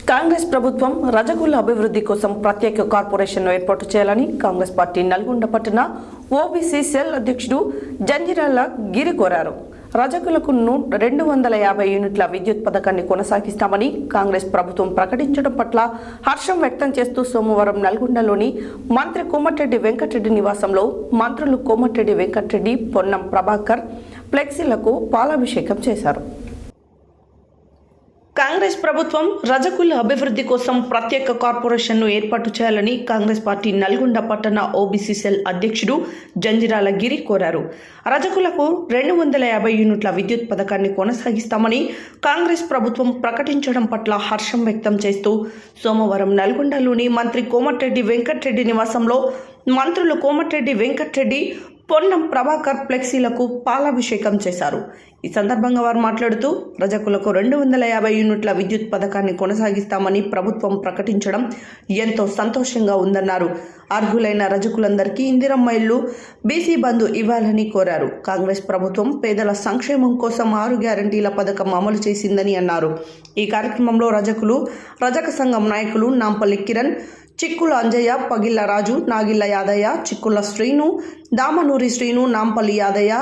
కాంగ్రెస్ ప్రభుత్వం రజకుల అభివృద్ధి కోసం ప్రత్యేక కార్పొరేషన్ను ఏర్పాటు చేయాలని కాంగ్రెస్ పార్టీ నల్గొండ పట్టణ ఓబీసీ సెల్ అధ్యక్షుడు జంజిరాల గిరి కోరారు. రజకులకు 250 యూనిట్ల విద్యుత్ పథకాన్ని కొనసాగిస్తామని కాంగ్రెస్ ప్రభుత్వం ప్రకటించడం పట్ల హర్షం వ్యక్తం చేస్తూ సోమవారం నల్గొండలోని మంత్రి కోమటిరెడ్డి వెంకటరెడ్డి నివాసంలో మంత్రులు కోమటిరెడ్డి వెంకటరెడ్డి, పొన్నం ప్రభాకర్ ఫ్లెక్సీలకు పాలాభిషేకం చేశారు. కాంగ్రెస్ ప్రభుత్వం రజకుల అభివృద్ధి కోసం ప్రత్యేక కార్పొరేషన్ను ఏర్పాటు చేయాలని కాంగ్రెస్ పార్టీ నల్గొండ పట్టణ ఓబీసీ సెల్ అధ్యక్షుడు జంజిరాల గిరి కోరారు. రజకులకు 250 యూనిట్ల విద్యుత్ పథకాన్ని కొనసాగిస్తామని కాంగ్రెస్ ప్రభుత్వం ప్రకటించడం పట్ల హర్షం వ్యక్తం చేస్తూ సోమవారం నల్గొండలోని మంత్రి కోమటిరెడ్డి వెంకటరెడ్డి నివాసంలో మంత్రులు కోమటిరెడ్డి వెంకటరెడ్డి, పొన్నం ప్రభాకర్ ఫ్లెక్సీలకు పాలాభిషేకం చేశారు. ఈ సందర్భంగా వారు మాట్లాడుతూ రజకులకు 250 యూనిట్ల విద్యుత్ పథకాన్ని కొనసాగిస్తామని ప్రభుత్వం ప్రకటించడం ఎంతో సంతోషంగా ఉందన్నారు. అర్హులైన రజకులందరికీ ఇందిరమ్మ ఇల్లు, బీసీ బంధు ఇవ్వాలని కోరారు. కాంగ్రెస్ ప్రభుత్వం పేదల సంక్షేమం కోసం 6 గ్యారంటీల పథకం అమలు చేసిందని అన్నారు. ఈ కార్యక్రమంలో రజక సంఘం నాయకులు నాంపల్లి కిరణ్, చిక్కుల అంజయ్య, పగిళ్ల రాజు, నాగిళ్ల యాదయ్య, చిక్కుల శ్రీను, దామనూరి శ్రీను, నాంపల్లి యాదయ్య,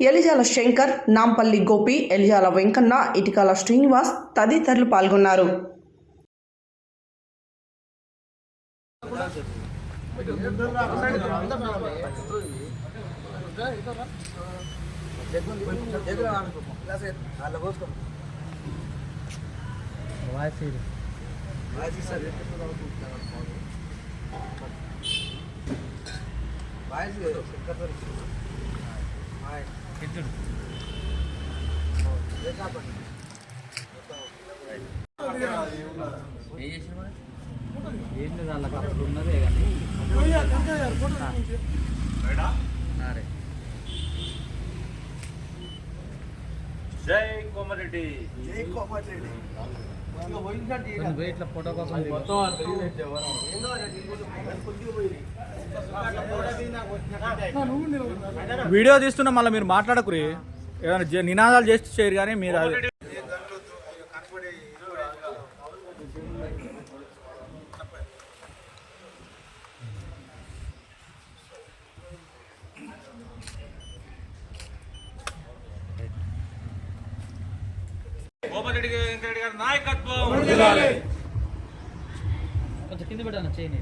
ఎలిజాల శంకర్, నాంపల్లి గోపి, ఎలిజాల వెంకన్న, ఇటికాల శ్రీనివాస్ తదితరులు పాల్గొన్నారు. జై కోమరెడ్డి, జై కోమరెడ్డి. వీడియో తీస్తున్నా మళ్ళీ మీరు మాట్లాడకురి, ఏమైనా నినాదాలు చేసి చేయరు కానీ మీరు అది కోమరెడ్డి వెంకటరెడ్డి గారి నాయకత్వం కొంచెం కింద పెట్టాను చేయని